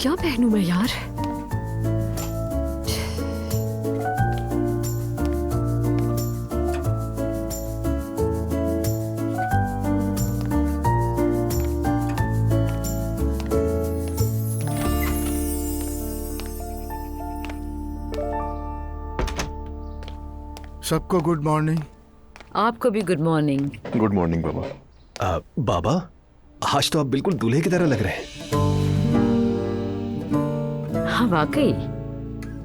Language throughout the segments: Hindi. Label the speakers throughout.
Speaker 1: क्या पहनूं मैं यार?
Speaker 2: सबको गुड मॉर्निंग।
Speaker 1: आपको भी गुड मॉर्निंग।
Speaker 3: गुड मॉर्निंग बाबा।
Speaker 4: बाबा, आज तो आप बिल्कुल दूल्हे की तरह लग रहे हैं।
Speaker 1: हाँ वाकई,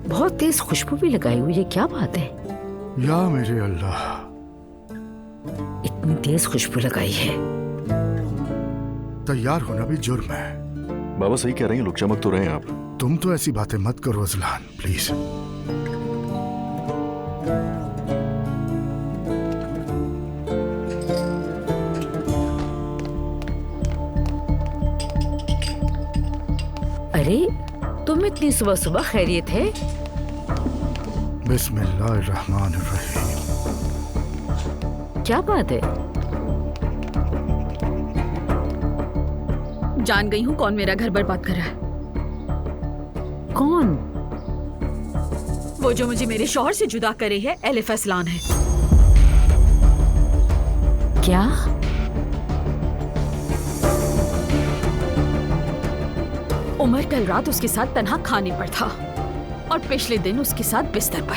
Speaker 1: बहुत तेज खुशबू भी लगाई हुई है। क्या बात है?
Speaker 2: या मेरे अल्लाह,
Speaker 1: इतनी तेज खुशबू लगाई है।
Speaker 2: तैयार होना भी जुर्म है।
Speaker 3: बाबा सही कह रहे हैं, लोग चमक तो रहे हैं आप।
Speaker 2: तुम तो ऐसी बातें मत करो अजलान, प्लीज।
Speaker 1: अरे तुम इतनी सुबह सुबह खैरियत है?
Speaker 2: बिस्मिल्लाहिर्रहमानिर्रहीम।
Speaker 1: क्या बात है?
Speaker 5: जान गई हूँ कौन मेरा घर बर्बाद कर रहा है।
Speaker 1: कौन?
Speaker 5: वो जो मुझे मेरे शौहर से जुदा करे है, एलिफ असलान है।
Speaker 1: क्या?
Speaker 5: उमर कल रात उसके साथ तन्हा खाने पर था और पिछले दिन उसके साथ बिस्तर पर,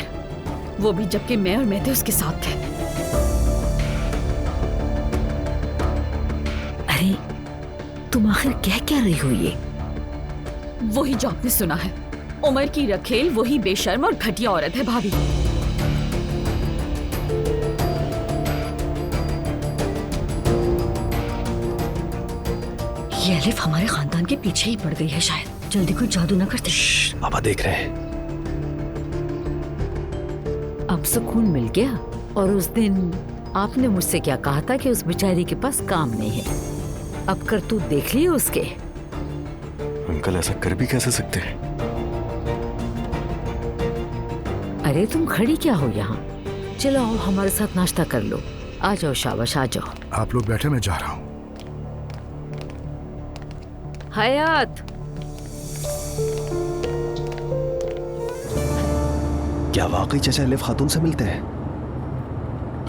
Speaker 5: वो भी जबकि मैं और मेहदी उसके साथ थे।
Speaker 1: अरे तुम आखिर कह क्या रही हो ये?
Speaker 5: वही जो आपने सुना है। उमर की रखेल वही बेशर्म और घटिया औरत है भाभी।
Speaker 1: ये एलिफ हमारे खानदान के पीछे ही पड़ गई है शायद। जल्दी कोई जादू ना करते।
Speaker 4: पापा देख रहे हैं।
Speaker 1: अब सुकून मिल गया। और उस दिन आपने मुझसे क्या कहा था कि उस बेचारी के पास काम नहीं है। अब करतूत देख लिए उसके।
Speaker 3: अंकल ऐसा कर भी कैसे सकते हैं?
Speaker 1: अरे तुम खड़ी क्या हो यहाँ? चलो आओ हमारे साथ नाश्ता कर लो। आ जाओ शाबाश, आ जाओ।
Speaker 2: आप लोग बैठे, मैं जा रहा हूँ।
Speaker 1: हयात,
Speaker 4: क्या वाकई चचा एलिफ खातून से मिलते हैं?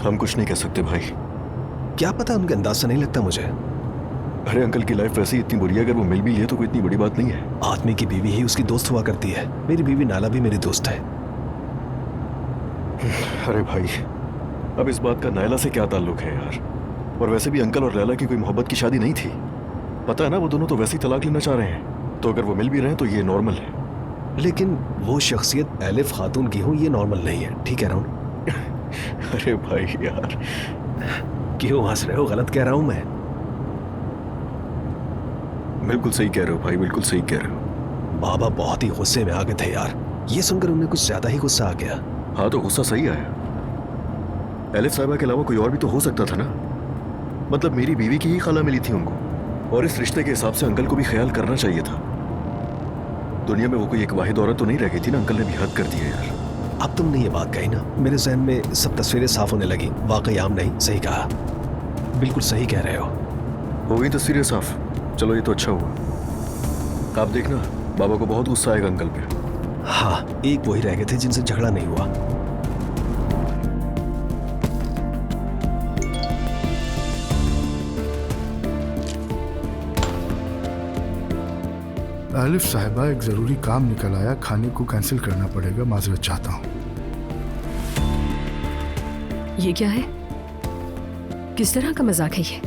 Speaker 3: हम कुछ नहीं कह सकते भाई।
Speaker 4: क्या पता, उनके अंदाज से नहीं लगता मुझे।
Speaker 3: अरे अंकल की लाइफ वैसे ही इतनी बुरी है, अगर वो मिल भी लिए तो कोई इतनी बड़ी बात नहीं है।
Speaker 4: आदमी की बीवी ही उसकी दोस्त हुआ करती है। मेरी बीवी नाला भी मेरी दोस्त है।
Speaker 3: अरे भाई, अब इस बात का नायला से क्या ताल्लुक है यार? और वैसे भी अंकल और लैला की कोई मोहब्बत की शादी नहीं थी। पता है ना, वो दोनों तो वैसे ही तलाक लेना चाह रहे हैं। तो अगर वो मिल भी रहे हैं तो ये नॉर्मल है।
Speaker 4: लेकिन वो शख्सियत एलिफ खातून की हो, ये नॉर्मल नहीं है। ठीक कह रहा हूँ?
Speaker 3: अरे भाई यार,
Speaker 4: क्यों हंस रहे हो? गलत कह रहा हूं मैं?
Speaker 3: बिल्कुल सही कह रहे हो भाई, बिल्कुल सही कह रहे हो।
Speaker 4: बाबा बहुत ही गुस्से में आ गए थे यार। ये सुनकर उन्हें कुछ ज्यादा ही गुस्सा आ गया।
Speaker 3: हाँ तो गुस्सा सही आया। एलिफ साहिबा के अलावा कोई और भी तो हो सकता था ना। मतलब मेरी बीवी की ही खाला मिली थी उनको, और इस रिश्ते के हिसाब से अंकल को भी ख्याल करना चाहिए था। दुनिया में वो कोई एक वाहिद औरत तो नहीं रह गई थी ना। अंकल ने भी हद कर दिया यार।
Speaker 4: अब तुमने ये बात कही ना, मेरे जहन में सब तस्वीरें साफ होने लगी। वाकई आम नहीं, सही कहा। बिल्कुल सही कह रहे हो
Speaker 3: गई तस्वीरें साफ। चलो ये तो अच्छा हुआ। आप देखना, बाबा को बहुत गुस्सा आएगा अंकल पे।
Speaker 4: हाँ, एक वही रह गए थे जिनसे झगड़ा नहीं हुआ।
Speaker 2: आलिफ साहिबा, एक जरूरी काम निकल आया, खाने को कैंसिल करना पड़ेगा, माजरत चाहता हूँ।
Speaker 5: ये क्या है? किस तरह का मजाक है ये?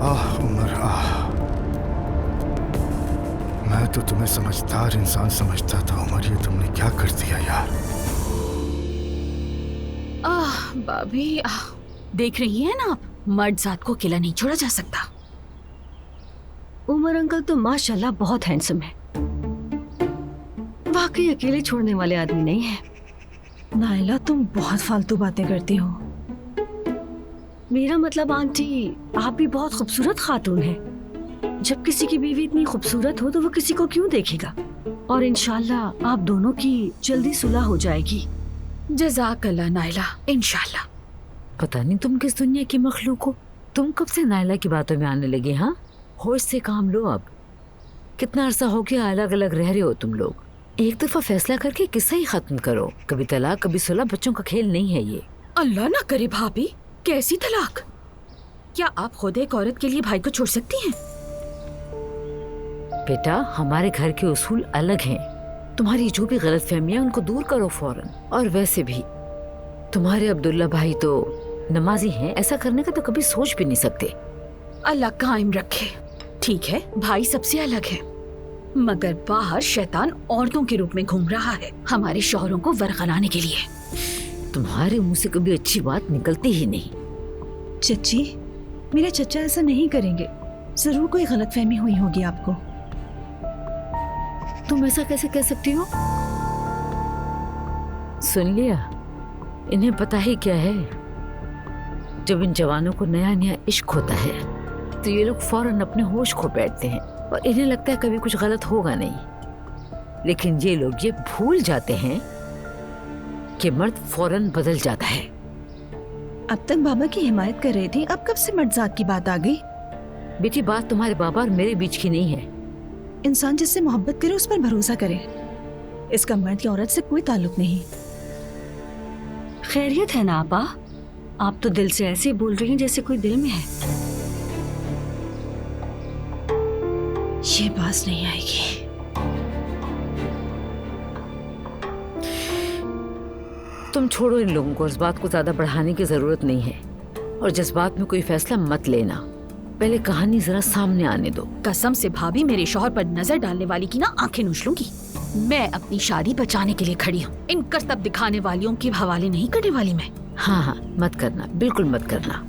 Speaker 2: आह उमर, आह, मैं तो तुम्हें समझदार इंसान समझता था उमर। ये तुमने क्या कर दिया यार?
Speaker 5: भाभी, देख रही हैं ना आप, मर्द जात को अकेला नहीं छोड़ा जा सकता।
Speaker 6: उमर अंकल तो माशाल्लाह बहुत हैंडसम है। वाकई अकेले छोड़ने वाले आदमी नहीं है। नायला, तुम बहुत फालतू बातें करती हो। मेरा मतलब आंटी, आप भी बहुत खूबसूरत खातून हैं। जब किसी की बीवी इतनी खूबसूरत हो तो वो किसी को क्यों देखेगा? और इंशाल्लाह आप दोनों की जल्दी सुलह हो जाएगी।
Speaker 5: जज़ाकल्लाह नायला, इंशाल्लाह।
Speaker 1: पता नहीं तुम किस दुनिया की मखलूक हो। तुम कब से नायला की बातों में आने लगे? हाँ, होश से काम लो। अब कितना अरसा हो गया अलग अलग रह रहे हो तुम लोग। एक दफा फैसला करके किस्सा ही खत्म करो। कभी तलाक कभी सुलह, बच्चों का खेल नहीं है ये।
Speaker 5: अल्लाह ना करे भाभी, कैसी तलाक? क्या आप खुद एक औरत के लिए भाई को छोड़ सकती हैं?
Speaker 1: बेटा, हमारे घर के उसूल अलग हैं। तुम्हारी जो भी गलतफहमियां उनको दूर करो फौरन। और वैसे भी तुम्हारे अब्दुल्ला भाई तो नमाजी हैं, ऐसा करने का तो कभी सोच भी नहीं सकते।
Speaker 5: अल्लाह कायम रखे। ठीक है, भाई सबसे अलग है, मगर बाहर शैतान औरतों के रूप में घूम रहा है हमारे शौहरों को वरगलाने के लिए।
Speaker 1: तुम्हारे मुंह से कभी अच्छी बात निकलती ही नहीं।
Speaker 6: चच्ची, मेरे चचा ऐसा नहीं करेंगे। जरूर कोई गलतफहमी हुई होगी आपको।
Speaker 1: तुम ऐसा कैसे कह सकती हो? सुन लिया, इन्हें पता ही क्या है। जब इन जवानों को नया नया इश्क होता है तो ये लोग फौरन अपने होश खो बैठते हैं और इन्हें लगता है कभी कुछ गलत होगा नहीं। लेकिन ये लोग ये भूल जाते हैं कि मर्द फौरन बदल जाता है।
Speaker 6: अब तक बाबा की हिमायत कर रही थी, अब कब से मर्दजात की बात आ गई?
Speaker 1: बेटी, बात तुम्हारे बाबा और मेरे बीच की नहीं है।
Speaker 6: इंसान जिससे मोहब्बत करे उस पर भरोसा करे। इसका मर्द या औरत से कोई ताल्लुक नहीं। खैरियत है ना आपा? आप तो दिल से ऐसे बोल रही हैं जैसे कोई दिल में है। ये बात नहीं आएगी।
Speaker 1: तुम छोड़ो इन लोगों को, इस बात को ज्यादा बढ़ाने की जरूरत नहीं है। और जज्बात में कोई फैसला मत लेना, पहले कहानी जरा सामने आने दो।
Speaker 5: कसम से भाभी, मेरे शौहर पर नजर डालने वाली की ना आंखें नोच लूंगी। मैं अपनी शादी बचाने के लिए खड़ी हूँ, इन करतब दिखाने वालियों के हवाले नहीं करने वाली मैं।
Speaker 1: हाँ हाँ, मत करना, बिल्कुल मत करना।